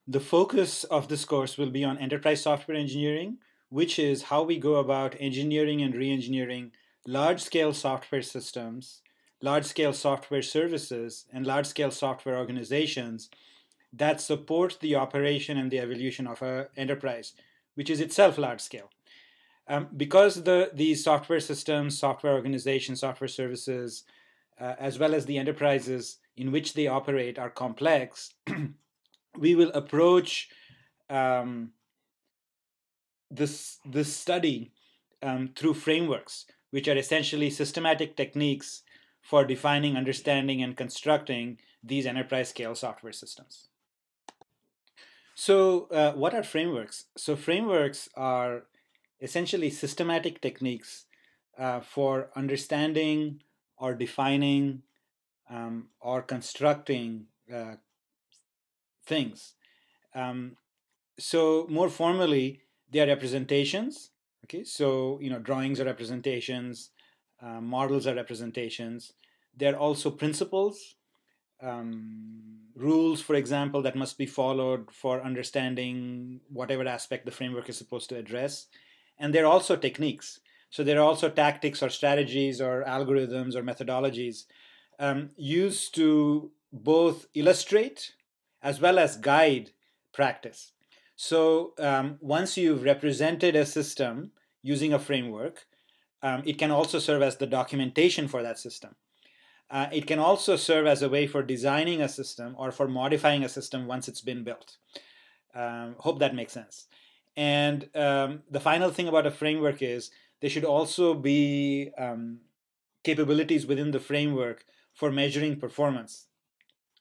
The focus of this course will be on enterprise software engineering, which is how we go about engineering and re-engineering large-scale software systems, large-scale software services, and large-scale software organizations that support the operation and the evolution of an enterprise, which is itself large-scale. Because these software systems, software organizations, software services, as well as the enterprises in which they operate are complex, we will approach um, this study through frameworks, which are essentially systematic techniques for defining, understanding, and constructing these enterprise scale software systems. So, what are frameworks? So, frameworks are essentially systematic techniques for understanding or defining or constructing things. Um, so more formally, they are representations. Okay, so drawings are representations, models are representations. They're also principles, rules, for example, that must be followed for understanding whatever aspect the framework is supposed to address. And they're also techniques. So there are also tactics or strategies or algorithms or methodologies used to both illustrate as well as guide practice. So once you've represented a system using a framework, it can also serve as the documentation for that system. It can also serve as a way for designing a system or for modifying a system once it's been built. Hope that makes sense. And the final thing about a framework is there should also be capabilities within the framework for measuring performance.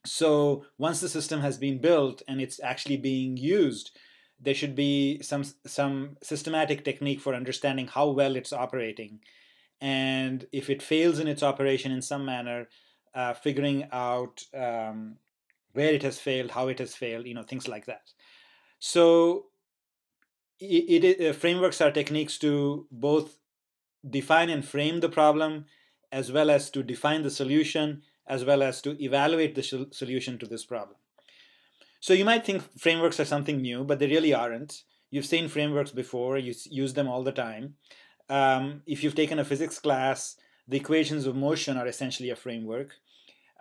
So once the system has been built and it's actually being used, there should be some systematic technique for understanding how well it's operating, and if it fails in its operation in some manner, figuring out where it has failed, how it has failed, things like that. So frameworks are techniques to both define and frame the problem, as well as to define the solution, as well as to evaluate the solution to this problem. So you might think frameworks are something new, but they really aren't. You've seen frameworks before, you use them all the time. If you've taken a physics class, the equations of motion are essentially a framework.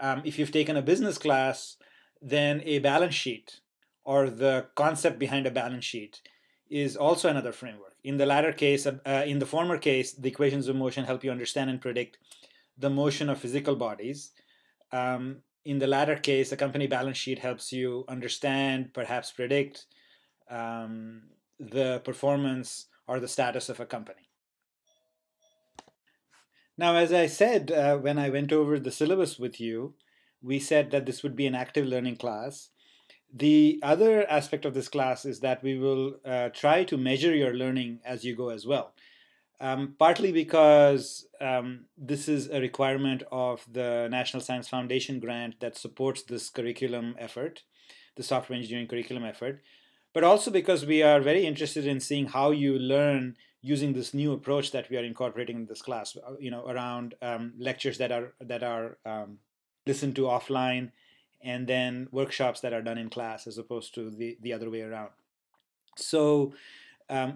If you've taken a business class, then a balance sheet or the concept behind a balance sheet is also another framework. In the latter case, in the former case, the equations of motion help you understand and predict the motion of physical bodies. In the latter case, a company balance sheet helps you understand, perhaps predict, the performance or the status of a company. Now, as I said when I went over the syllabus with you, we said that this would be an active learning class. The other aspect of this class is that we will try to measure your learning as you go as well. Partly because this is a requirement of the National Science Foundation grant that supports this curriculum effort, the software engineering curriculum effort, but also because we are very interested in seeing how you learn using this new approach that we are incorporating in this class, around lectures that are listened to offline, and then workshops that are done in class as opposed to the other way around. So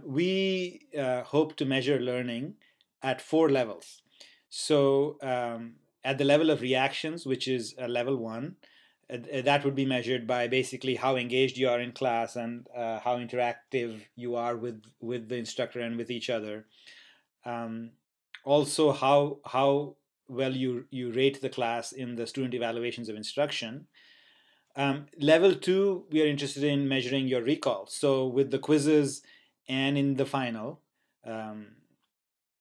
we hope to measure learning at 4 levels. So at the level of reactions, which is level 1, that would be measured by basically how engaged you are in class and how interactive you are with the instructor and with each other. Also, how well you rate the class in the student evaluations of instruction. Level 2, we are interested in measuring your recall. So with the quizzes and in the final,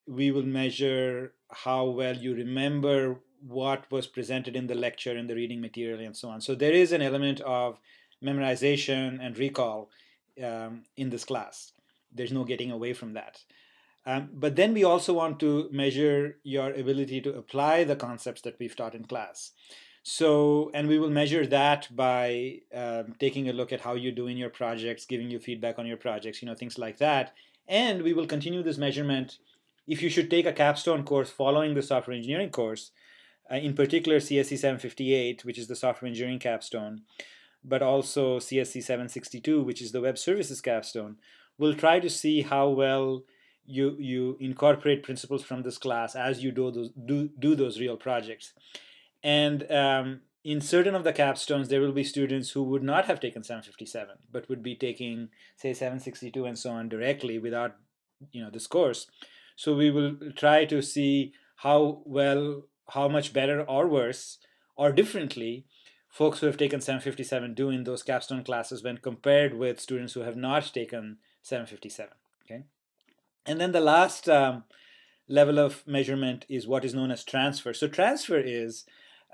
we will measure how well you remember what was presented in the lecture and the reading material and so on. So there is an element of memorization and recall in this class. There's no getting away from that. But then we also want to measure your ability to apply the concepts that we've taught in class. So, and we will measure that by taking a look at how you do in your projects, giving you feedback on your projects, things like that. And we will continue this measurement if you should take a capstone course following the software engineering course, in particular CSE 758, which is the software engineering capstone. but also CSE 762, which is the web services capstone, will try to see how well you incorporate principles from this class as you do those real projects. And in certain of the capstones, there will be students who would not have taken 757, but would be taking, say, 762 and so on directly without, this course. So we will try to see how much better or worse or differently folks who have taken 757 do in those capstone classes when compared with students who have not taken 757. Okay, and then the last level of measurement is what is known as transfer. So transfer is,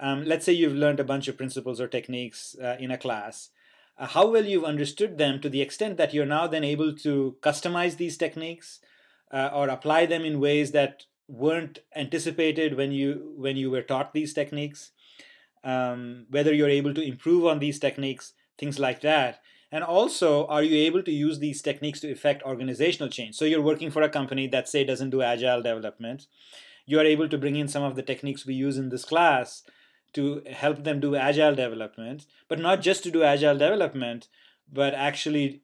let's say you've learned a bunch of principles or techniques in a class. How well you've understood them to the extent that you're now then able to customize these techniques or apply them in ways that weren't anticipated when you were taught these techniques. Whether you're able to improve on these techniques, things like that. And also, are you able to use these techniques to effect organizational change? So you're working for a company that, say, doesn't do agile development. You are able to bring in some of the techniques we use in this class to help them do agile development, but not just to do agile development, but actually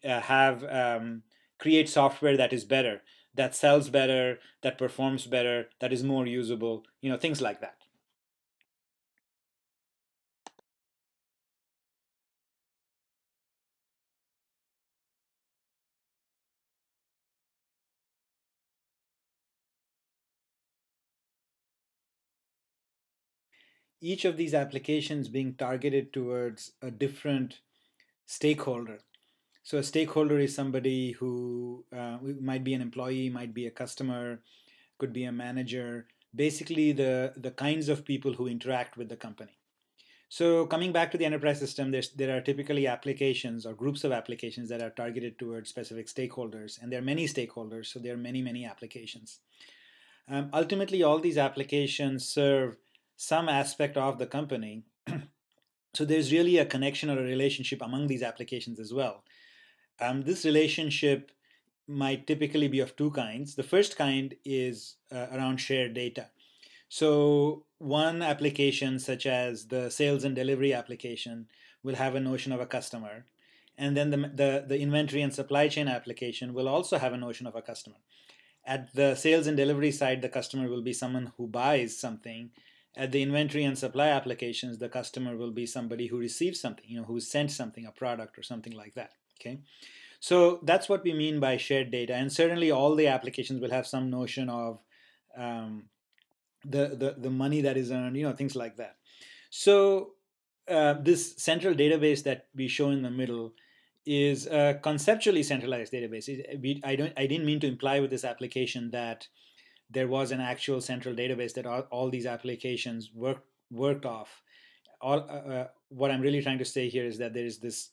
create software that is better, that sells better, that performs better, that is more usable, things like that. Each of these applications being targeted towards a different stakeholder. So a stakeholder is somebody who might be an employee, might be a customer, could be a manager, basically the kinds of people who interact with the company. So coming back to the enterprise system, there are typically applications or groups of applications that are targeted towards specific stakeholders, and there are many stakeholders, so there are many, many applications. Ultimately, all these applications serve some aspect of the company. So there's really a connection or a relationship among these applications as well. This relationship might typically be of two kinds. The first kind is around shared data. So one application, such as the sales and delivery application, will have a notion of a customer. And then the inventory and supply chain application will also have a notion of a customer. At the sales and delivery side, the customer will be someone who buys something. At the inventory and supply applications, the customer will be somebody who receives something, who sent something, a product or something like that. Okay, so that's what we mean by shared data, and certainly all the applications will have some notion of the money that is earned, things like that. So this central database that we show in the middle is a conceptually centralized database. I didn't mean to imply with this application that there was an actual central database that all these applications worked off. What I'm really trying to say here is that there is this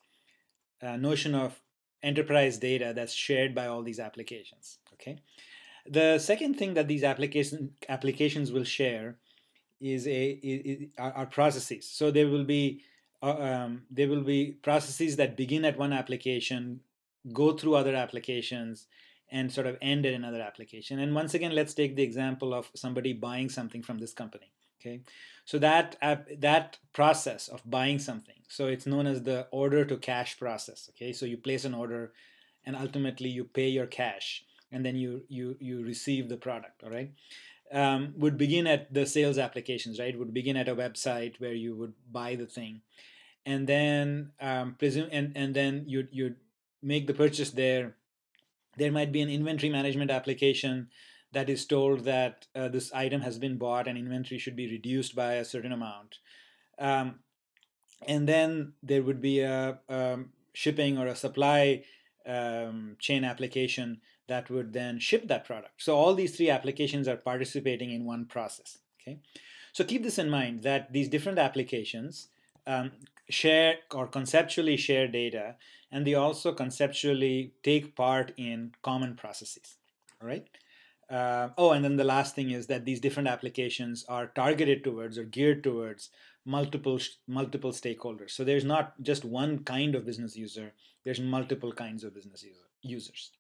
notion of enterprise data that's shared by all these applications. Okay. The second thing that these applications will share are processes. So there will be processes that begin at one application, go through other applications, and sort of end at another application. And once again, let's take the example of somebody buying something from this company. Okay, so that process of buying something, so it's known as the order to cash process. Okay, so you place an order, and ultimately you pay your cash, and then you receive the product. All right. Would begin at the sales applications, right? Would begin at a website where you would buy the thing, and then and then you'd make the purchase there. There might be an inventory management application that is told that this item has been bought and inventory should be reduced by a certain amount. Um, and then there would be a shipping or a supply chain application that would then ship that product. So all these three applications are participating in one process. Okay, so keep this in mind that these different applications share or conceptually share data, and they also conceptually take part in common processes. All right. And then the last thing is that these different applications are targeted towards or geared towards multiple stakeholders. So there's not just one kind of business user. There's multiple kinds of business users.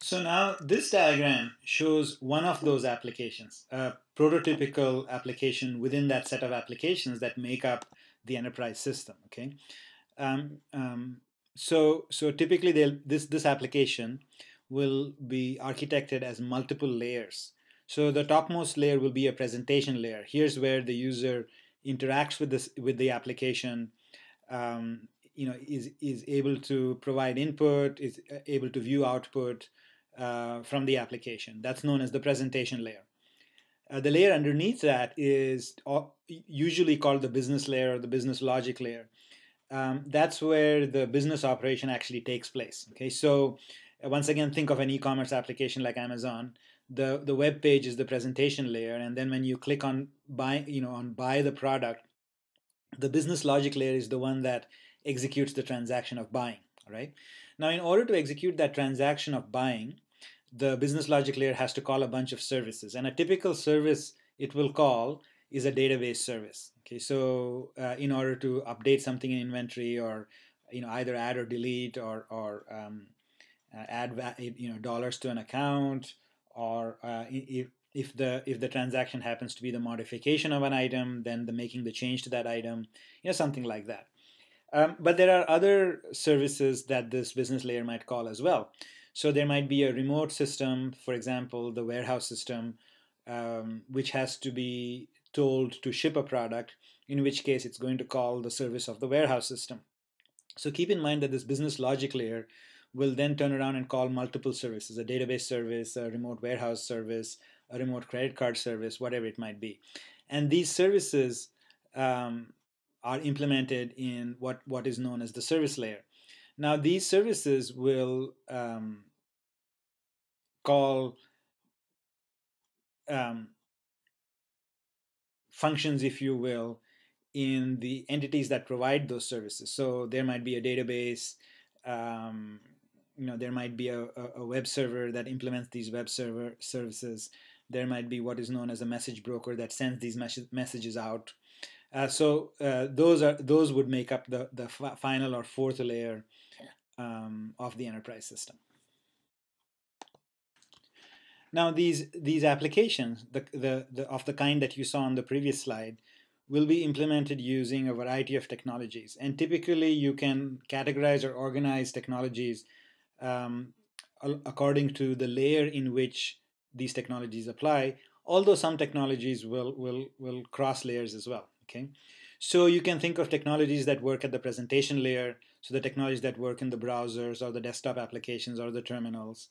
So now this diagram shows one of those applications, a prototypical application within that set of applications that make up the enterprise system. Okay, um, um, so typically this application will be architected as multiple layers. So the topmost layer will be a presentation layer. Here's where the user interacts with this with the application. Um, is able to provide input, is able to view output from the application. That's known as the presentation layer. The layer underneath that is usually called the business layer or the business logic layer. That's where the business operation actually takes place. Okay, so once again, think of an e-commerce application like Amazon. The web page is the presentation layer, and then when you click on buy, on buy the product, the business logic layer is the one that executes the transaction of buying. All right. Now, in order to execute that transaction of buying, the business logic layer has to call a bunch of services, and a typical service it will call is a database service. Okay, so in order to update something in inventory, or either add or delete, or add dollars to an account, or if the transaction happens to be the modification of an item, then the making the change to that item, something like that. But there are other services that this business layer might call as well. So there might be a remote system, for example, the warehouse system, which has to be told to ship a product, in which case it's going to call the service of the warehouse system. So keep in mind that this business logic layer will then turn around and call multiple services: a database service, a remote warehouse service, a remote credit card service, whatever it might be. And these services are implemented in what is known as the service layer. Now, these services will call um, functions, if you will, in the entities that provide those services. So there might be a database, um, there might be a web server that implements these web server services. There might be what is known as a message broker that sends these messages out. Those would make up the final or fourth layer of the enterprise system. Now, these applications, of the kind that you saw on the previous slide, will be implemented using a variety of technologies. And typically, you can categorize or organize technologies um, according to the layer in which these technologies apply. Although some technologies will cross layers as well. Okay, so you can think of technologies that work at the presentation layer. So the technologies that work in the browsers or the desktop applications or the terminals.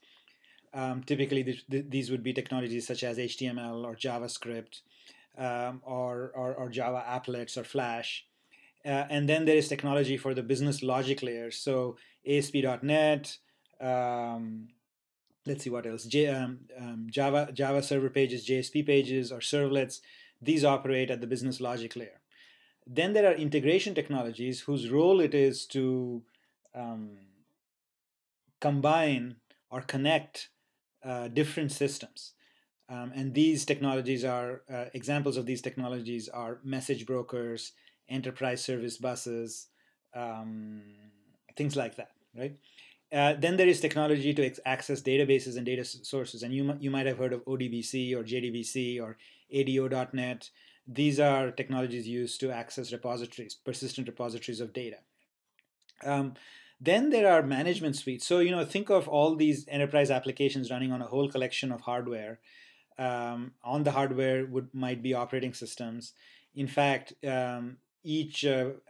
Typically, these would be technologies such as HTML or JavaScript, or Java applets or Flash. And then there is technology for the business logic layer. So ASP.NET, let's see what else, Java server pages, JSP pages, or servlets. These operate at the business logic layer. Then there are integration technologies whose role it is to combine or connect different systems. And these technologies are examples of these technologies are message brokers, enterprise service buses, things like that, right? Then there is technology to access databases and data sources, and you might have heard of ODBC or JDBC or ADO.NET. These are technologies used to access repositories, persistent repositories of data. Then there are management suites. So think of all these enterprise applications running on a whole collection of hardware. On the hardware might be operating systems. In fact, each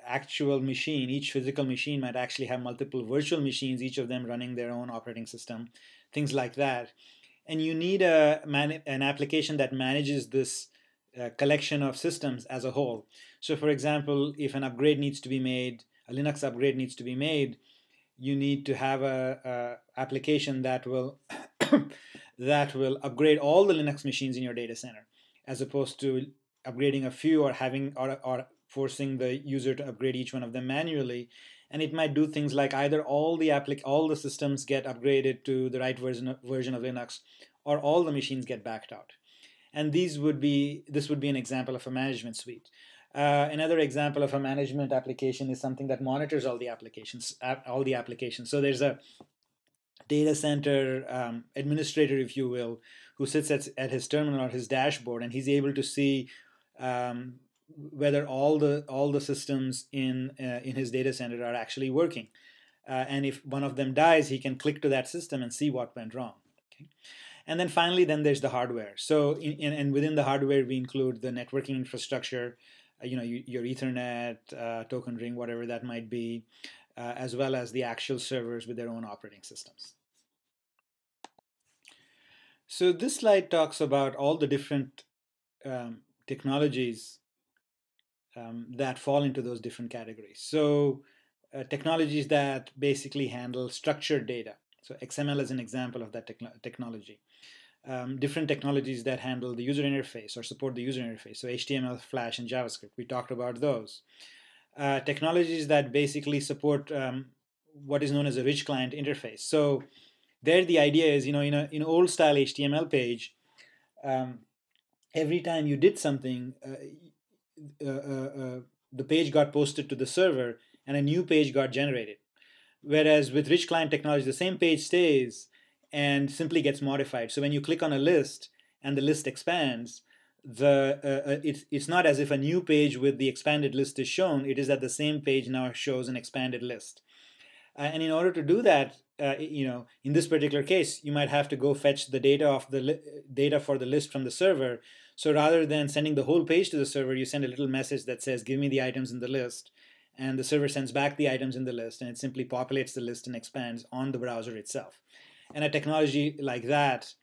actual machine, each physical machine might actually have multiple virtual machines, each of them running their own operating system, things like that. And you need an application that manages this collection of systems as a whole. So for example, if an upgrade needs to be made, a Linux upgrade needs to be made, you need to have a application that will that will upgrade all the Linux machines in your data center, as opposed to upgrading a few or having or forcing the user to upgrade each one of them manually. And it might do things like either all the systems get upgraded to the right version of Linux, or all the machines get backed out. And this would be an example of a management suite. Another example of a management application is something that monitors all the applications. So there's a data center administrator, if you will, who sits at his terminal or his dashboard, and he's able to see whether all the systems in his data center are actually working. And if one of them dies, he can click to that system and see what went wrong. Okay? And then finally, then there's the hardware. So and within the hardware, we include the networking infrastructure, your Ethernet, token ring, whatever that might be, as well as the actual servers with their own operating systems. So this slide talks about all the different technologies that fall into those different categories. So technologies that basically handle structured data. So XML is an example of that technology. Different technologies that handle the user interface or support the user interface. So HTML, Flash, and JavaScript. We talked about those. Technologies that basically support what is known as a rich client interface. So there the idea is, in an old style HTML page, every time you did something, the page got posted to the server and a new page got generated. Whereas with rich client technology, the same page stays and simply gets modified. So when you click on a list and the list expands, it's not as if a new page with the expanded list is shown. It is that the same page now shows an expanded list. And in order to do that, in this particular case, you might have to go fetch the data of the data for the list from the server. So rather than sending the whole page to the server, you send a little message that says, "Give me the items in the list," and the server sends back the items in the list, and it simply populates the list and expands on the browser itself. And a technology like that,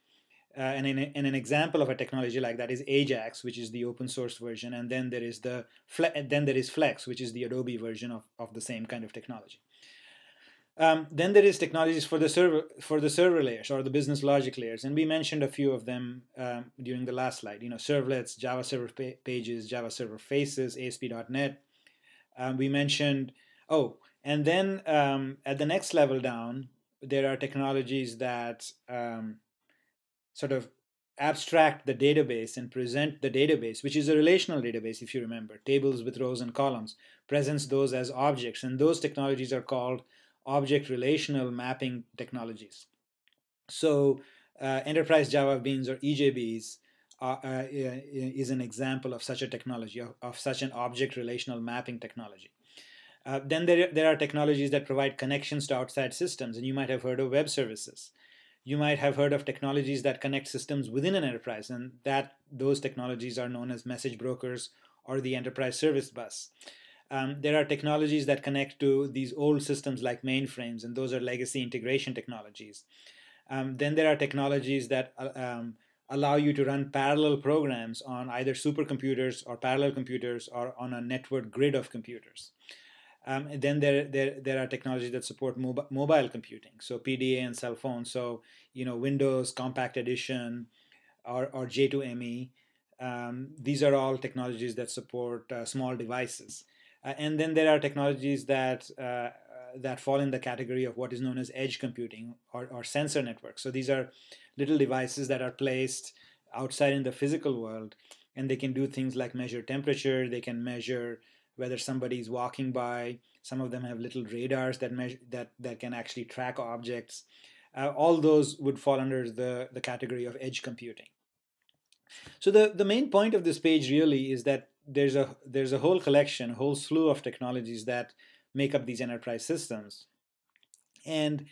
and an example of a technology like that is Ajax, which is the open source version, and then there is Flex, which is the Adobe version of the same kind of technology. Then there is technologies for the server layers or the business logic layers, and we mentioned a few of them during the last slide. Servlets, Java Server Pages, Java Server Faces, ASP.NET. We mentioned, and then at the next level down, there are technologies that sort of abstract the database and present the database, which is a relational database, if you remember, tables with rows and columns, presents those as objects, and those technologies are called object relational mapping technologies. So Enterprise Java Beans or EJBs is an example of such a technology, of such an object relational mapping technology. Then there are technologies that provide connections to outside systems, and you might have heard of web services. You might have heard of technologies that connect systems within an enterprise, and those technologies are known as message brokers or the enterprise service bus. There are technologies that connect to these old systems like mainframes, and those are legacy integration technologies. Then there are technologies that allow you to run parallel programs on either supercomputers or parallel computers or on a network grid of computers. And then there are technologies that support mobile computing, so PDA and cell phones. So Windows Compact Edition or J2ME. These are all technologies that support small devices. And then there are technologies that fall in the category of what is known as edge computing or sensor networks. So these are little devices that are placed outside in the physical world, and they can do things like measure temperature. They can measure whether somebody is walking by. Some of them have little radars that measure that can actually track objects. All those would fall under the category of edge computing. So the main point of this page really is that there's a whole collection, a whole slew of technologies that make up these enterprise systems, and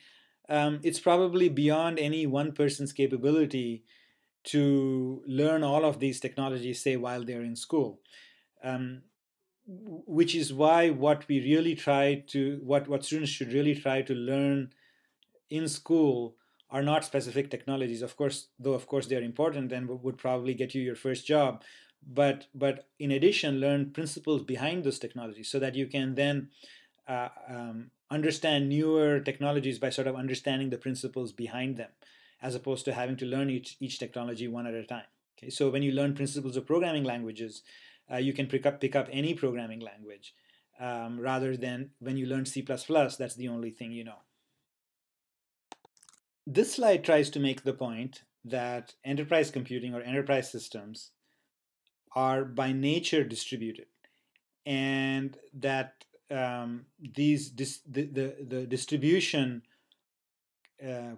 it's probably beyond any one person's capability to learn all of these technologies, say, while they're in school. Which is why what students should really try to learn in school are not specific technologies. Of course, they're important and would probably get you your first job. But in addition, learn principles behind those technologies so that you can then understand newer technologies by sort of understanding the principles behind them, as opposed to having to learn each technology one at a time. Okay, so when you learn principles of programming languages, you can pick up any programming language, rather than when you learn C++, that's the only thing you know. This slide tries to make the point that enterprise computing or enterprise systems are by nature distributed, and that the distribution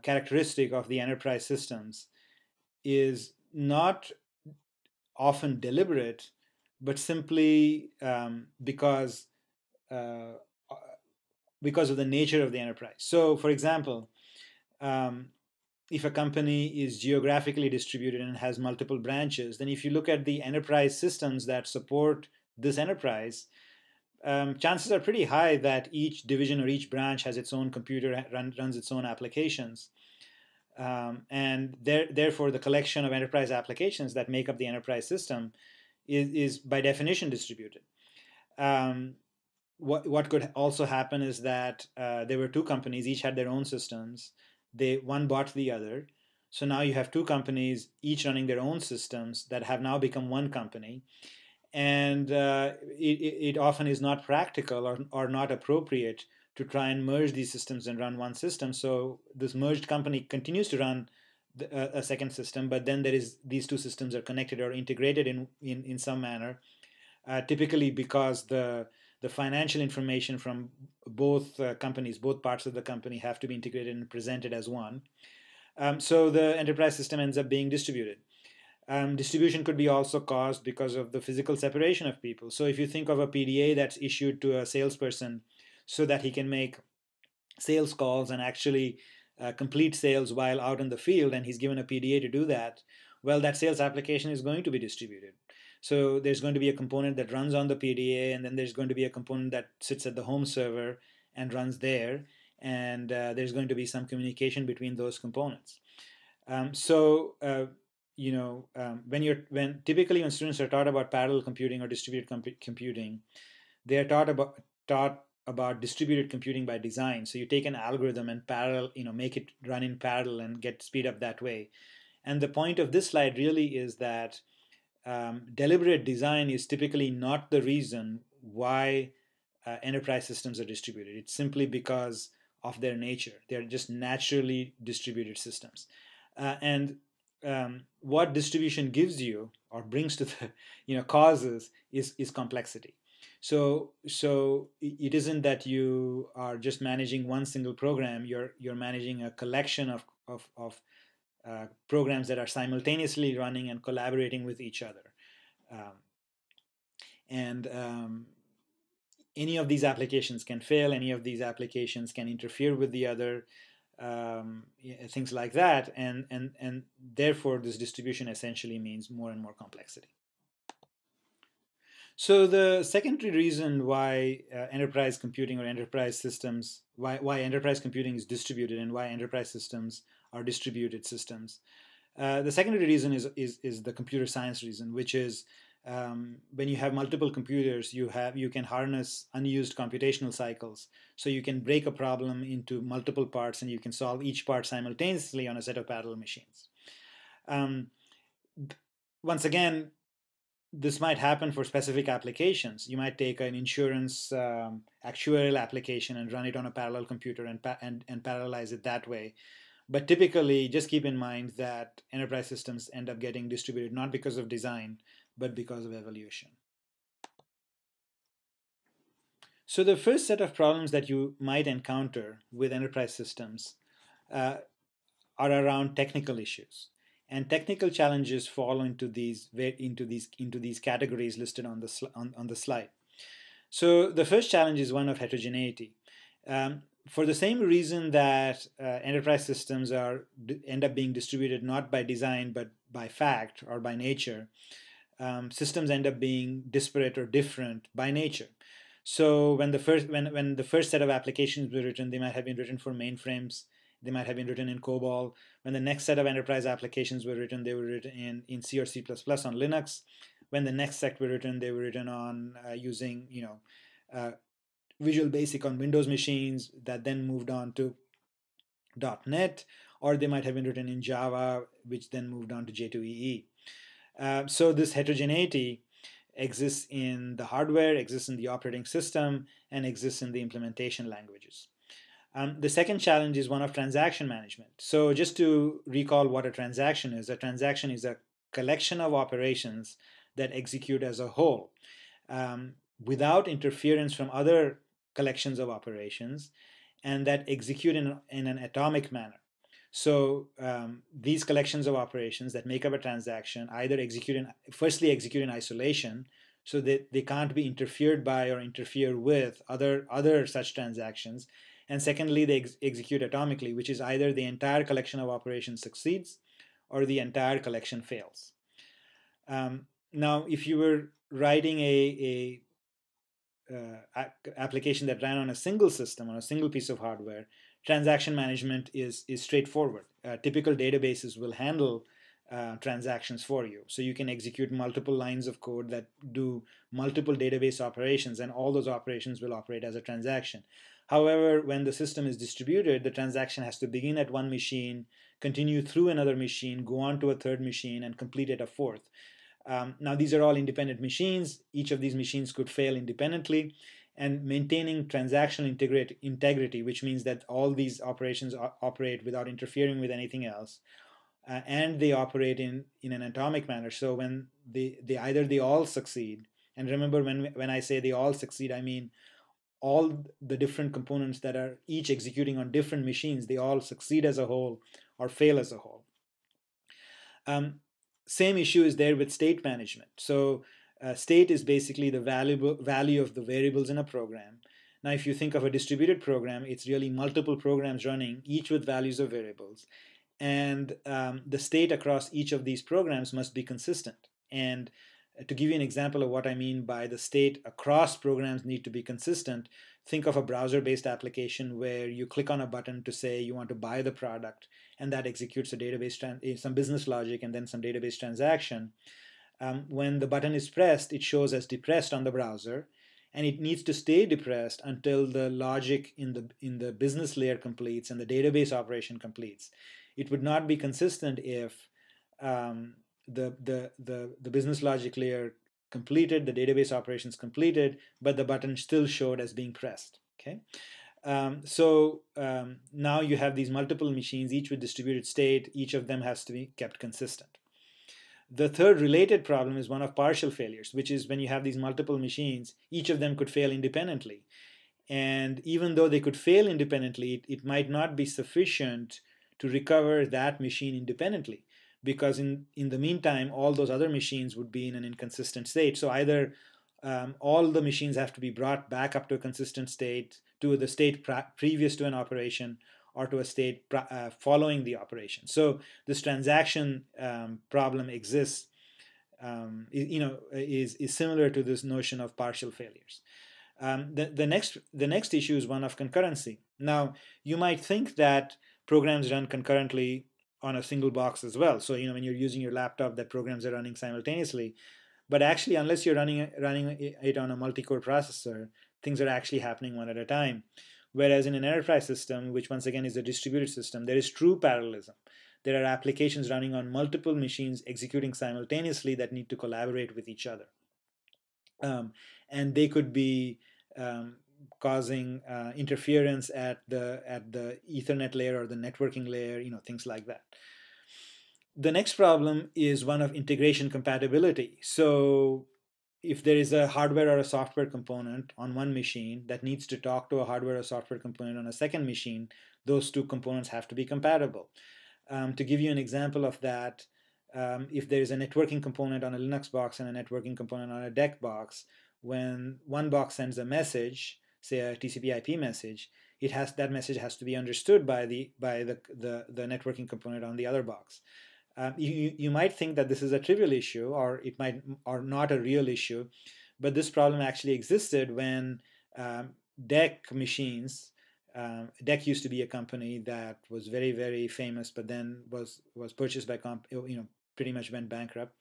characteristic of the enterprise systems is not often deliberate, but simply uh, because of the nature of the enterprise. So, for example, um, if a company is geographically distributed and has multiple branches, then if you look at the enterprise systems that support this enterprise, chances are pretty high that each division or each branch has its own computer, runs its own applications. And therefore, the collection of enterprise applications that make up the enterprise system is by definition distributed. Um, what could also happen is that there were two companies, each had their own systems. One bought the other, so now you have two companies each running their own systems that have now become one company, and it often is not practical or not appropriate to try and merge these systems and run one system. So this merged company continues to run a second system, but then there is these two systems are connected or integrated in some manner, typically because the financial information from both companies, both parts of the company, have to be integrated and presented as one. So the enterprise system ends up being distributed. Distribution could be also caused because of the physical separation of people. So if you think of a PDA that's issued to a salesperson so that he can make sales calls and actually complete sales while out in the field, and he's given a PDA to do that, well, that sales application is going to be distributed. So there's going to be a component that runs on the PDA, and then there's going to be a component that sits at the home server and runs there, and there's going to be some communication between those components. So when typically when students are taught about parallel computing or distributed computing, they are taught about distributed computing by design. So you take an algorithm and make it run in parallel and get speed up that way. And the point of this slide really is that deliberate design is typically not the reason why enterprise systems are distributed. It's simply because of their nature. They're just naturally distributed systems. And what distribution gives you or brings to the causes is complexity. So it isn't that you are just managing one single program. You're managing a collection of programs that are simultaneously running and collaborating with each other. Um, and any of these applications can fail. Any of these applications can interfere with the other. Things like that, and therefore this distribution essentially means more and more complexity. So the secondary reason why enterprise computing or enterprise systems, why enterprise computing is distributed and why enterprise systems are distributed systems, the secondary reason is the computer science reason, which is when you have multiple computers, you can harness unused computational cycles. So you can break a problem into multiple parts, and you can solve each part simultaneously on a set of parallel machines. Um, Once again, this might happen for specific applications. You might take an insurance actuarial application and run it on a parallel computer and parallelize it that way. But typically, just keep in mind that enterprise systems end up getting distributed not because of design, but because of evolution. So the first set of problems that you might encounter with enterprise systems uh, are around technical issues. And technical challenges fall into these categories listed on the slide. So the first challenge is one of heterogeneity. For the same reason that enterprise systems end up being distributed not by design but by fact or by nature, systems end up being disparate or different by nature. So when the first set of applications were written, they might have been written for mainframes. They might have been written in COBOL. When the next set of enterprise applications were written, they were written in C or C++ on Linux. When the next set were written, they were written on using Visual Basic on Windows machines that then moved on to .NET, or they might have been written in Java, which then moved on to J2EE. So this heterogeneity exists in the hardware, exists in the operating system, and exists in the implementation languages. The second challenge is one of transaction management. So just to recall what a transaction is a collection of operations that execute as a whole without interference from other collections of operations, and that execute in an atomic manner. So these collections of operations that make up a transaction either firstly execute in isolation, so that they can't be interfered by or interfere with other such transactions. And secondly, they execute atomically, which is either the entire collection of operations succeeds or the entire collection fails. Now, if you were writing application that ran on a single system, on a single piece of hardware, transaction management is straightforward. Typical databases will handle transactions for you. So you can execute multiple lines of code that do multiple database operations, and all those operations will operate as a transaction. However, when the system is distributed, the transaction has to begin at one machine, continue through another machine, go on to a third machine, and complete at a fourth. Now, these are all independent machines. Each of these machines could fail independently, and maintaining transactional integrity, which means that all these operations operate without interfering with anything else, and they operate in an atomic manner. So when they either they all succeed, and remember, when I say they all succeed, I mean all the different components that are each executing on different machines, they all succeed as a whole or fail as a whole. Same issue is there with state management. So state is basically the value of the variables in a program. Now, if you think of a distributed program, it's really multiple programs running, each with values of variables. And the state across each of these programs must be consistent. And to give you an example of what I mean by the state across programs need to be consistent, think of a browser-based application where you click on a button to say you want to buy the product, and that executes a database, some business logic, and then some database transaction. When the button is pressed, it shows as depressed on the browser, and it needs to stay depressed until the logic in the business layer completes and the database operation completes. It would not be consistent if the business logic layer completed, the database operations completed, but the button still showed as being pressed. Okay. Now you have these multiple machines, each with distributed state. Each of them has to be kept consistent. The third related problem is one of partial failures, which is when you have these multiple machines, each of them could fail independently. And even though they could fail independently, it might not be sufficient to recover that machine independently, because in the meantime, all those other machines would be in an inconsistent state. So either all the machines have to be brought back up to a consistent state, to the state previous to an operation, or to a state following the operation. So this transaction problem exists, is similar to this notion of partial failures. The next issue is one of concurrency. Now, you might think that programs run concurrently on a single box as well. So when you're using your laptop, that programs are running simultaneously. But actually, unless you're running it on a multi-core processor, things are actually happening one at a time. Whereas in an enterprise system, which once again is a distributed system, there is true parallelism. There are applications running on multiple machines executing simultaneously that need to collaborate with each other. And they could be causing interference at the Ethernet layer or the networking layer, things like that. The next problem is one of integration compatibility. So if there is a hardware or a software component on one machine that needs to talk to a hardware or software component on a second machine, those two components have to be compatible. To give you an example of that, if there is a networking component on a Linux box and a networking component on a DEC box, when one box sends a message, say a TCP/IP message, that message has to be understood by the networking component on the other box. You might think that this is a trivial issue, or it might or not a real issue, but this problem actually existed when DEC machines. DEC used to be a company that was very, very famous, but then was purchased by pretty much went bankrupt.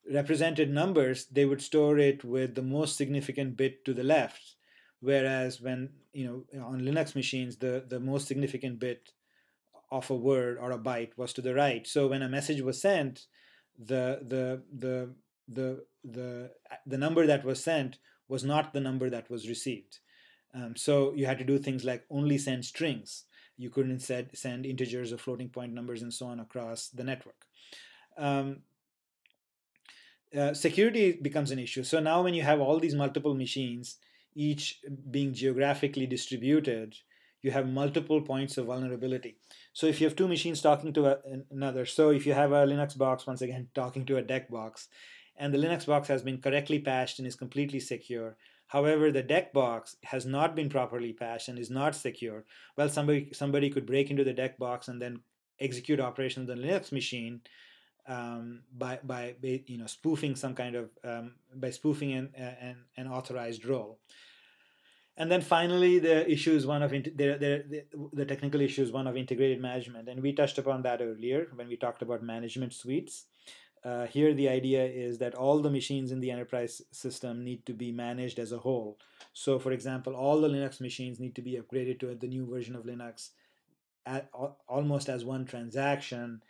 Represented numbers, they would store it with the most significant bit to the left, whereas when on Linux machines, the most significant bit of a word or a byte was to the right. So when a message was sent, the number that was sent was not the number that was received. So you had to do things like only send strings. You couldn't send integers or floating point numbers and so on across the network. Security becomes an issue. So now when you have all these multiple machines, each being geographically distributed, you have multiple points of vulnerability. So if you have two machines talking to another, so if you have a Linux box, once again, talking to a DEC box, and the Linux box has been correctly patched and is completely secure. However, the DEC box has not been properly patched and is not secure. Well, somebody could break into the DEC box and then execute operations on the Linux machine by spoofing some kind of by spoofing an authorized role. And then finally, the issue is one of the technical issue is one of integrated management, and we touched upon that earlier when we talked about management suites. Here, the idea is that all the machines in the enterprise system need to be managed as a whole. So, for example, all the Linux machines need to be upgraded to the new version of Linux almost as one transaction.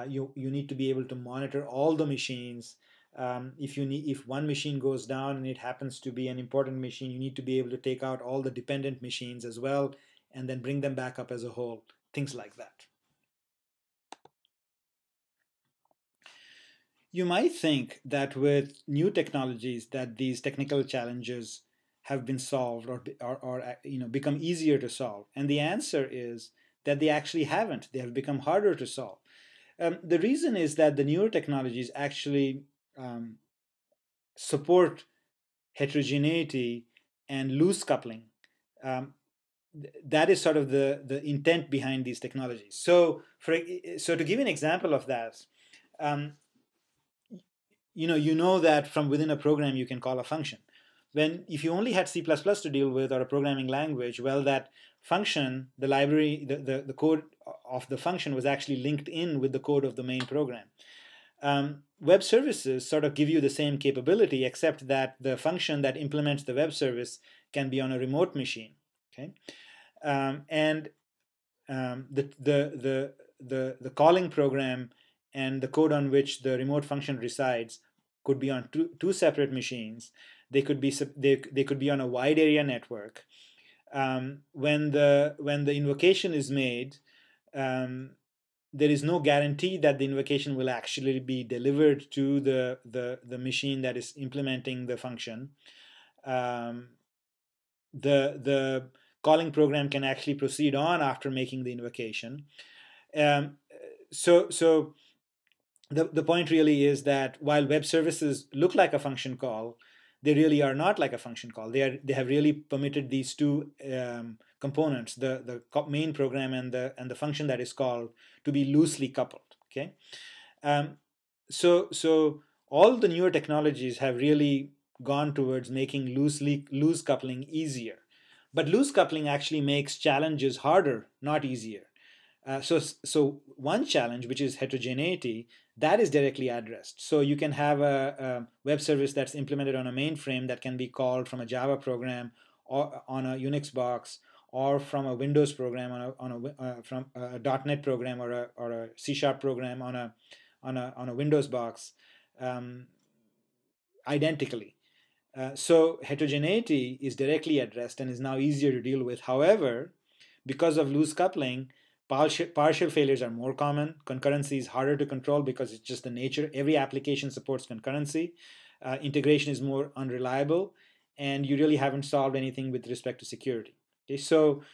You need to be able to monitor all the machines. If one machine goes down and it happens to be an important machine, you need to be able to take out all the dependent machines as well and then bring them back up as a whole. Things like that. You might think that with new technologies that these technical challenges have been solved or become easier to solve. And the answer is that they actually haven't. They have become harder to solve. The reason is that the newer technologies actually support heterogeneity and loose coupling. That is sort of the intent behind these technologies. So to give an example of that, you know that from within a program you can call a function. If you only had C++ to deal with or a programming language, well, that function, the library, the code of the function was actually linked in with the code of the main program. Web services sort of give you the same capability, except that the function that implements the web service can be on a remote machine. Okay, the calling program and the code on which the remote function resides could be on two separate machines. They could be on a wide area network. When the invocation is made, there is no guarantee that the invocation will actually be delivered to the machine that is implementing the function. The calling program can actually proceed on after making the invocation. So the point really is that while web services look like a function call, they really are not like a function call. They have really permitted these two components, the main program and the function that is called, to be loosely coupled. Okay, so all the newer technologies have really gone towards making loose coupling easier, but loose coupling actually makes challenges harder, not easier. So one challenge, which is heterogeneity, that is directly addressed. So you can have a web service that's implemented on a mainframe that can be called from a Java program or on a Unix box, or from a Windows program from a .NET program or a C# program on a Windows box, identically. So heterogeneity is directly addressed and is now easier to deal with. However, because of loose coupling, partial failures are more common. Concurrency is harder to control because it's just the nature. Every application supports concurrency. Integration is more unreliable, and you really haven't solved anything with respect to security. Okay, so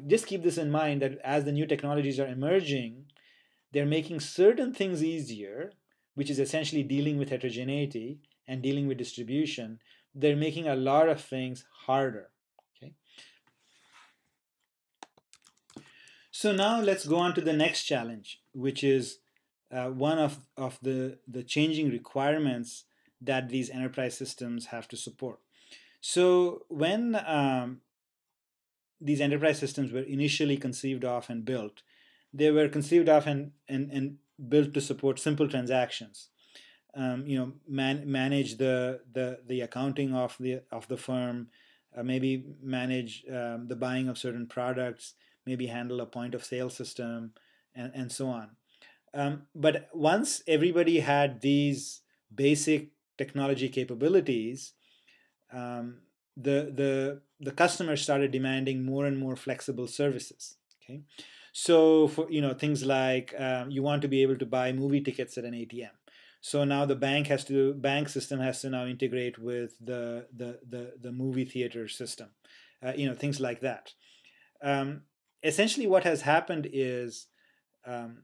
just keep this in mind, that as the new technologies are emerging, they're making certain things easier, which is essentially dealing with heterogeneity and dealing with distribution. They're making a lot of things harder. Okay. So now let's go on to the next challenge, which is one of the changing requirements that these enterprise systems have to support. So when these enterprise systems were initially conceived of and built, they were conceived of and built to support simple transactions. Manage the accounting of the firm, maybe manage the buying of certain products, maybe handle a point of sale system, and so on. But once everybody had these basic technology capabilities, the customers started demanding more and more flexible services. Okay, so for things like you want to be able to buy movie tickets at an ATM. So now the bank system has to now integrate with the movie theater system. Things like that. Um, Essentially, what has happened is um,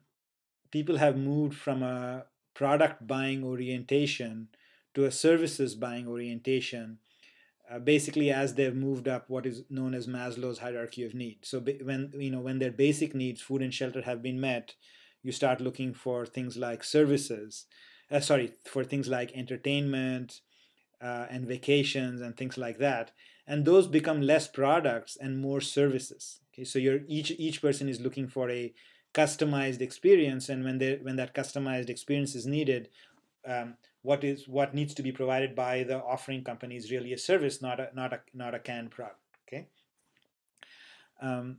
people have moved from a product buying orientation to a services buying orientation, basically as they've moved up what is known as Maslow's hierarchy of needs. So when their basic needs, food and shelter, have been met, you start looking for things like services, for things like entertainment and vacations and things like that, and those become less products and more services. Okay, so each person is looking for a customized experience, and when that customized experience is needed, what needs to be provided by the offering company is really a service, not a canned product. Okay. Um,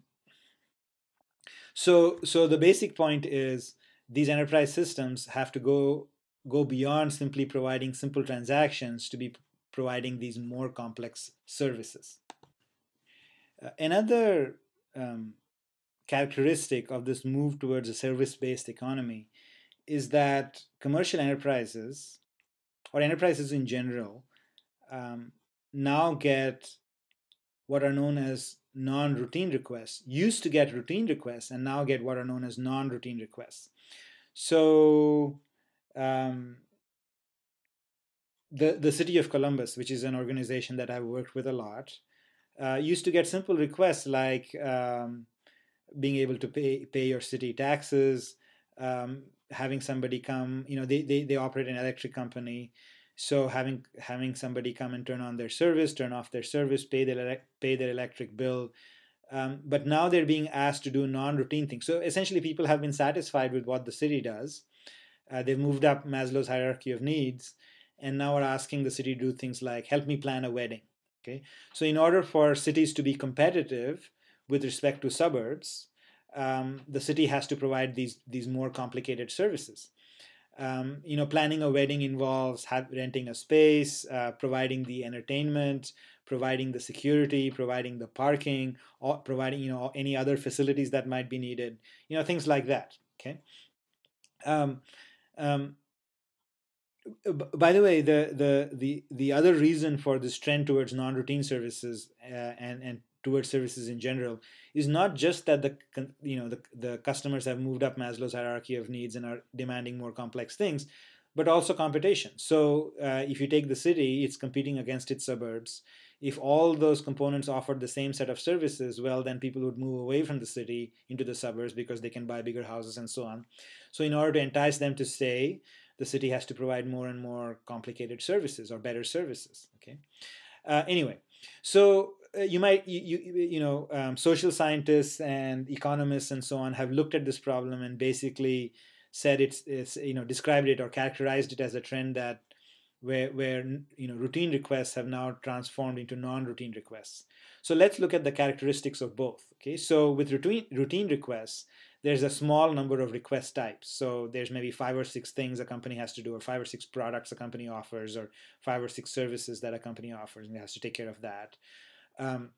so the basic point is these enterprise systems have to go beyond simply providing simple transactions to be providing these more complex services. Another um, characteristic of this move towards a service-based economy is that commercial enterprises, or enterprises in general, um, now get what are known as non-routine requests. Used to get routine requests and now get what are known as non-routine requests. So um, the city of Columbus, which is an organization that I've worked with a lot, used to get simple requests like being able to pay your city taxes, having somebody come. They operate an electric company, so having somebody come and turn on their service, turn off their service, pay their electric bill. But now they're being asked to do non-routine things. So essentially, people have been satisfied with what the city does. They've moved up Maslow's hierarchy of needs, and now are asking the city to do things like help me plan a wedding. Okay, so in order for cities to be competitive with respect to suburbs, the city has to provide these more complicated services. Planning a wedding involves renting a space, providing the entertainment, providing the security, providing the parking, or providing any other facilities that might be needed. Things like that. Okay. Um, um, by the way, the other reason for this trend towards non-routine services and towards services in general is not just that the customers have moved up Maslow's hierarchy of needs and are demanding more complex things, but also competition. So if you take the city, it's competing against its suburbs. If all those components offered the same set of services, well, then people would move away from the city into the suburbs because they can buy bigger houses and so on. So in order to entice them to stay, the city has to provide more and more complicated services or better services. Okay. Anyway, so social scientists and economists and so on have looked at this problem and basically said it's described it or characterized it as a trend that where routine requests have now transformed into non-routine requests. So let's look at the characteristics of both. Okay, so with routine requests, there's a small number of request types. So there's maybe 5 or 6 things a company has to do, or 5 or 6 products a company offers, or 5 or 6 services that a company offers, and it has to take care of that. Um,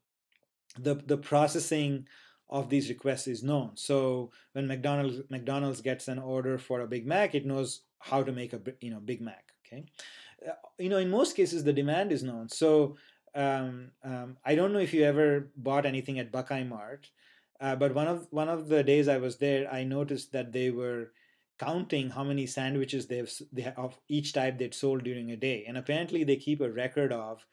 the processing of these requests is known. So when McDonald's gets an order for a Big Mac, it knows how to make a Big Mac. Okay, in most cases the demand is known. So I don't know if you ever bought anything at Buckeye Mart, but one of the days I was there, I noticed that they were counting how many sandwiches of each type they'd sold during a day, and apparently they keep a record of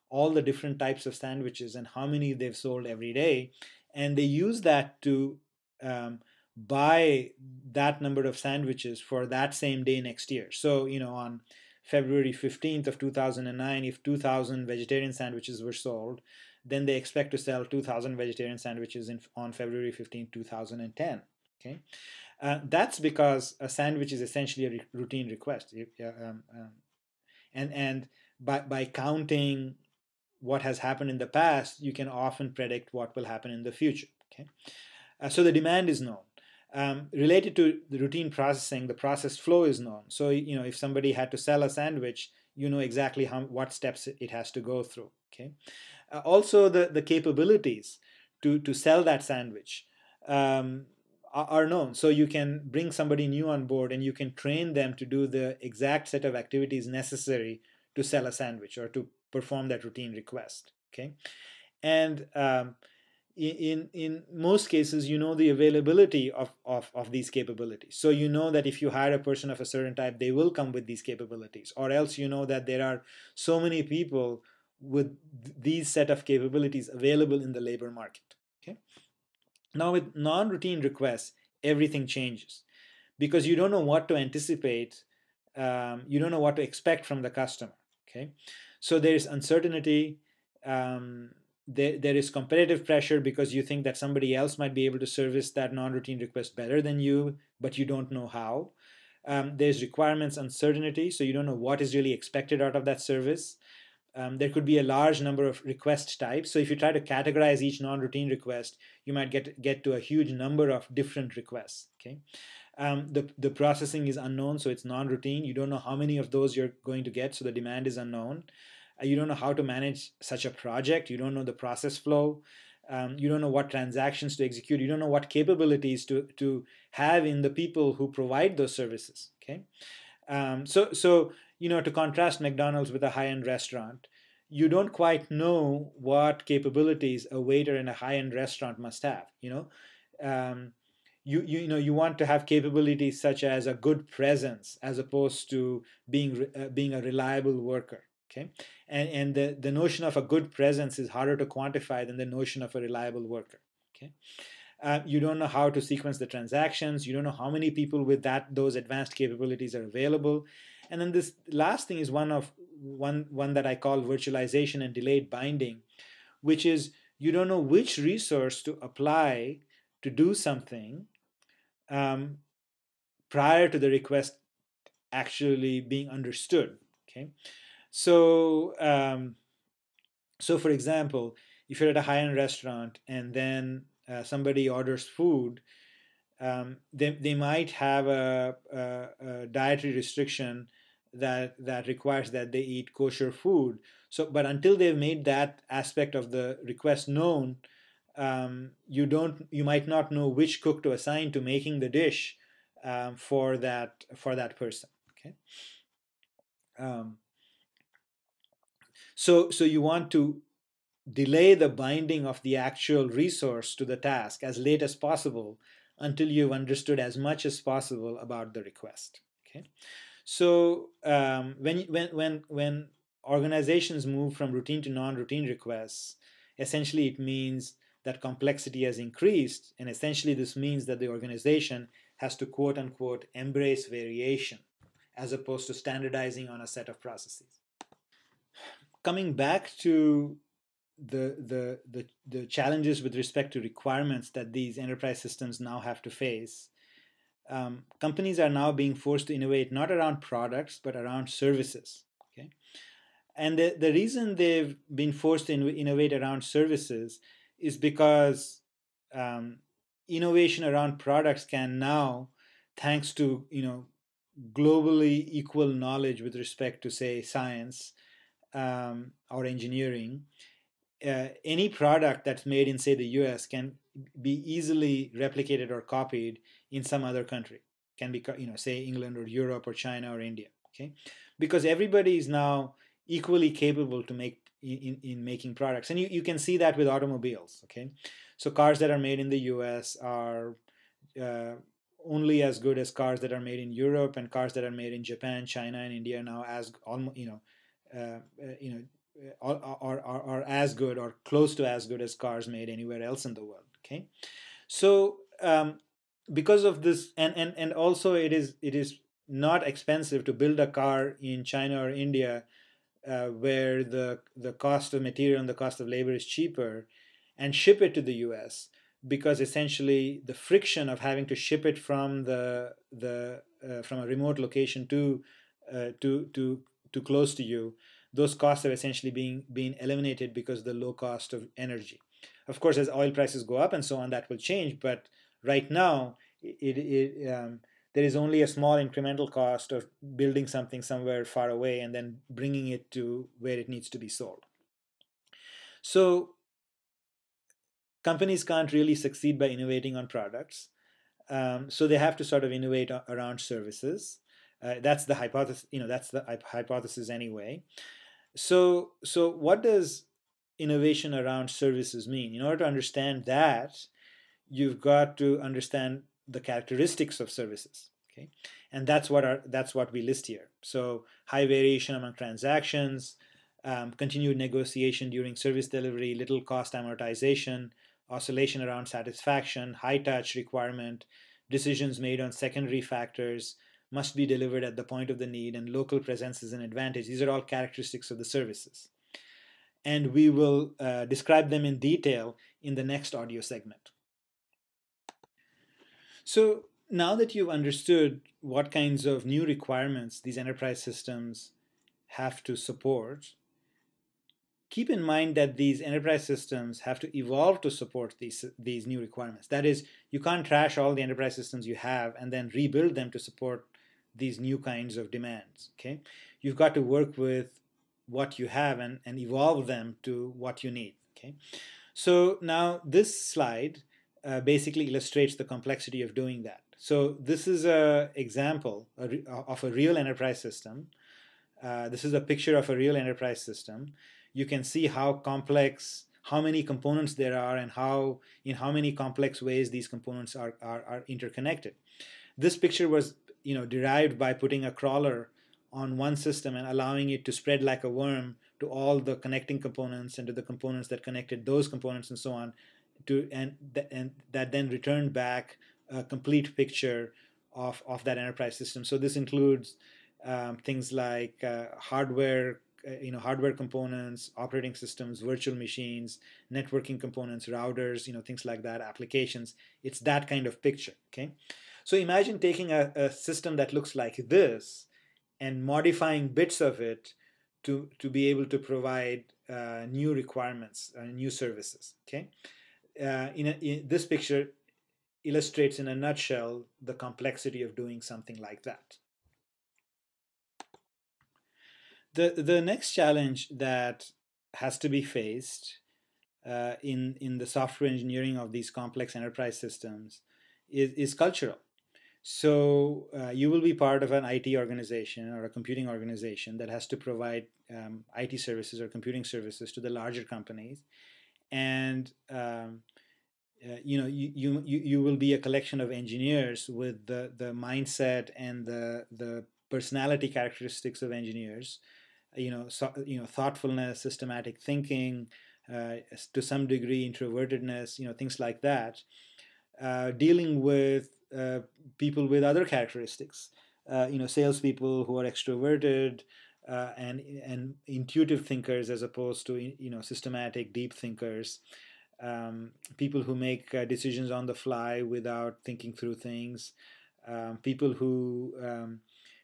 all the different types of sandwiches and how many they've sold every day, and they use that to um, buy that number of sandwiches for that same day next year. So on February 15th of 2009, if 2,000 vegetarian sandwiches were sold, then they expect to sell 2,000 vegetarian sandwiches on February 15th, 2010. Okay, that's because a sandwich is essentially a routine request. And by counting what has happened in the past, you can often predict what will happen in the future. Okay, so the demand is known. Related to the routine processing, the process flow is known. So if somebody had to sell a sandwich, you know exactly what steps it has to go through. Okay, also the capabilities to sell that sandwich are known. So you can bring somebody new on board and you can train them to do the exact set of activities necessary to sell a sandwich or to perform that routine request. Okay, and in most cases, you know the availability of these capabilities. So you know that if you hire a person of a certain type, they will come with these capabilities, or else you know that there are so many people with these set of capabilities available in the labor market. Okay. Now with non-routine requests, everything changes because you don't know what to anticipate. You don't know what to expect from the customer. Okay, so there is uncertainty. There is competitive pressure because you think that somebody else might be able to service that non-routine request better than you, but you don't know how. There's requirements uncertainty, so you don't know what is really expected out of that service. There could be a large number of request types. So if you try to categorize each non-routine request, you might get to a huge number of different requests. Okay, the processing is unknown, so it's non-routine. You don't know how many of those you're going to get, so the demand is unknown. You don't know how to manage such a project. You don't know the process flow. You don't know what transactions to execute. You don't know what capabilities to have in the people who provide those services. Okay, so to contrast McDonald's with a high-end restaurant, you don't quite know what capabilities a waiter in a high-end restaurant must have. Um, you want to have capabilities such as a good presence as opposed to being a reliable worker. Okay, and the notion of a good presence is harder to quantify than the notion of a reliable worker. Okay, you don't know how to sequence the transactions. You don't know how many people with those advanced capabilities are available. And then this last thing is one that I call virtualization and delayed binding, which is you don't know which resource to apply to do something um, prior to the request actually being understood. Okay, so so for example, if you're at a high-end restaurant and then somebody orders food, they might have a dietary restriction that requires that they eat kosher food. So, but until they've made that aspect of the request known, you might not know which cook to assign to making the dish for that person. Okay, um, so you want to delay the binding of the actual resource to the task as late as possible until you've understood as much as possible about the request. Okay, so when organizations move from routine to non-routine requests, essentially it means that complexity has increased, and essentially this means that the organization has to quote unquote embrace variation as opposed to standardizing on a set of processes. Coming back to the challenges with respect to requirements that these enterprise systems now have to face, companies are now being forced to innovate not around products but around services. Okay, and the reason they've been forced to innovate around services is because um, innovation around products can now, thanks to globally equal knowledge with respect to say science or engineering, any product that's made in say the US can be easily replicated or copied in some other country. Can be say England or Europe or China or India. Okay, because everybody is now equally capable to make in making products, and you can see that with automobiles. Okay, so cars that are made in the US are uh, only as good as cars that are made in Europe, and cars that are made in Japan, China, and India now as almost you know are as good or close to as good as cars made anywhere else in the world. Okay, so because of this, and also it is not expensive to build a car in China or India, where the cost of material and the cost of labor is cheaper, and ship it to the US, because essentially the friction of having to ship it from the from a remote location to close to you, those costs are essentially being eliminated because of the low cost of energy. Of course, as oil prices go up and so on, that will change. But right now, there is only a small incremental cost of building something somewhere far away and then bringing it to where it needs to be sold. So companies can't really succeed by innovating on products. So they have to sort of innovate around services. That's the hypothesis. That's the hypothesis anyway. So what does innovation around services mean? In order to understand that, you've got to understand the characteristics of services. Okay, and that's what we list here. So high variation among transactions, continued negotiation during service delivery, little cost amortization, oscillation around satisfaction, high touch requirement, decisions made on secondary factors, must be delivered at the point of the need, and local presence is an advantage. These are all characteristics of the services. And we will describe them in detail in the next audio segment. So now that you've understood what kinds of new requirements these enterprise systems have to support, keep in mind that these enterprise systems have to evolve to support these new requirements. That is, you can't trash all the enterprise systems you have and then rebuild them to support these new kinds of demands. Okay, you've got to work with what you have and evolve them to what you need. Okay, so now this slide basically illustrates the complexity of doing that. So this is an example of a real enterprise system. This is a picture of a real enterprise system. You can see how complex, how many components there are, and in how many complex ways these components are interconnected. This picture was derived by putting a crawler on one system and allowing it to spread like a worm to all the connecting components and to the components that connected those components and so on, and that then returned back a complete picture of that enterprise system. So this includes things like hardware components, operating systems, virtual machines, networking components, routers, things like that, applications. It's that kind of picture. Okay, so imagine taking a system that looks like this and modifying bits of it to be able to provide new requirements, new services. Okay, this picture illustrates in a nutshell the complexity of doing something like that. The next challenge that has to be faced in the software engineering of these complex enterprise systems is cultural. So you will be part of an IT organization or a computing organization that has to provide IT services or computing services to the larger companies, and you will be a collection of engineers with the mindset and the personality characteristics of engineers. Thoughtfulness, systematic thinking, to some degree introvertedness, things like that. Dealing with people with other characteristics, salespeople who are extroverted and intuitive thinkers as opposed to systematic deep thinkers. People who make decisions on the fly without thinking through things. People who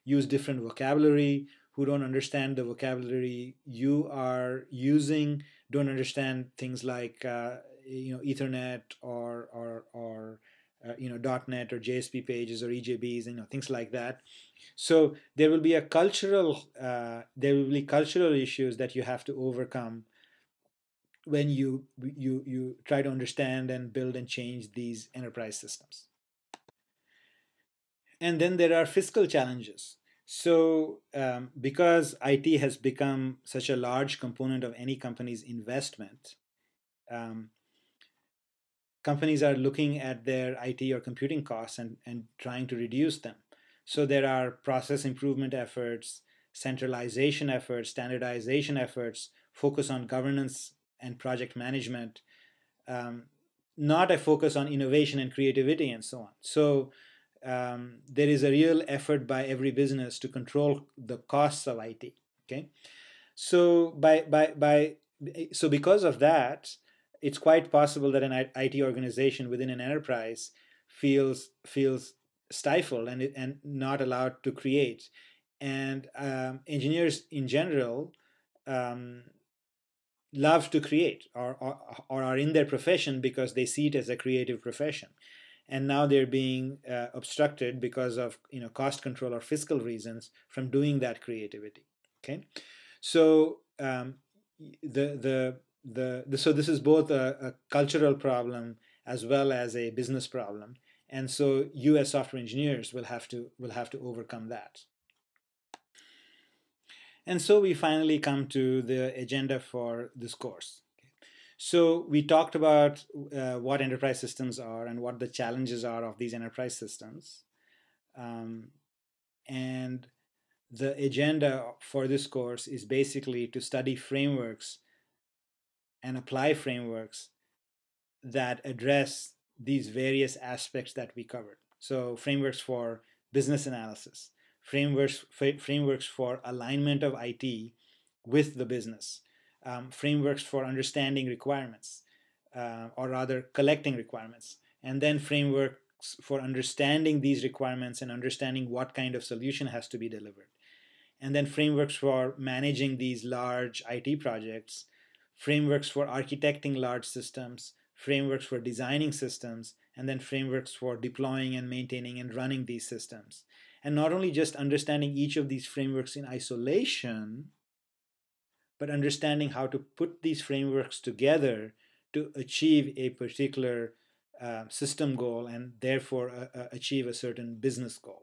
use different vocabulary, who don't understand the vocabulary you are using, don't understand things like Ethernet or .NET or JSP pages or EJBs, things like that. So there will be cultural issues that you have to overcome when you try to understand and build and change these enterprise systems. And then there are fiscal challenges. So because IT has become such a large component of any company's investment, um, companies are looking at their IT or computing costs and trying to reduce them. So there are process improvement efforts, centralization efforts, standardization efforts, focus on governance and project management, um, not a focus on innovation and creativity and so on. So there is a real effort by every business to control the costs of IT. Okay, so so because of that, it's quite possible that an IT organization within an enterprise feels stifled and not allowed to create. And engineers in general um, love to create or are in their profession because they see it as a creative profession, and now they're being obstructed because of cost control or fiscal reasons from doing that creativity. Okay, so so this is both a cultural problem as well as a business problem, and so you as software engineers will have to overcome that. And so we finally come to the agenda for this course. So we talked about what enterprise systems are and what the challenges are of these enterprise systems. Um, and the agenda for this course is basically to study frameworks and apply frameworks that address these various aspects that we covered. So frameworks for business analysis, frameworks for alignment of IT with the business, frameworks for understanding requirements, or rather collecting requirements, and then frameworks for understanding these requirements and understanding what kind of solution has to be delivered, and then frameworks for managing these large IT projects, frameworks for architecting large systems, frameworks for designing systems, and then frameworks for deploying and maintaining and running these systems. And not only just understanding each of these frameworks in isolation, but understanding how to put these frameworks together to achieve a particular system goal and therefore achieve a certain business goal.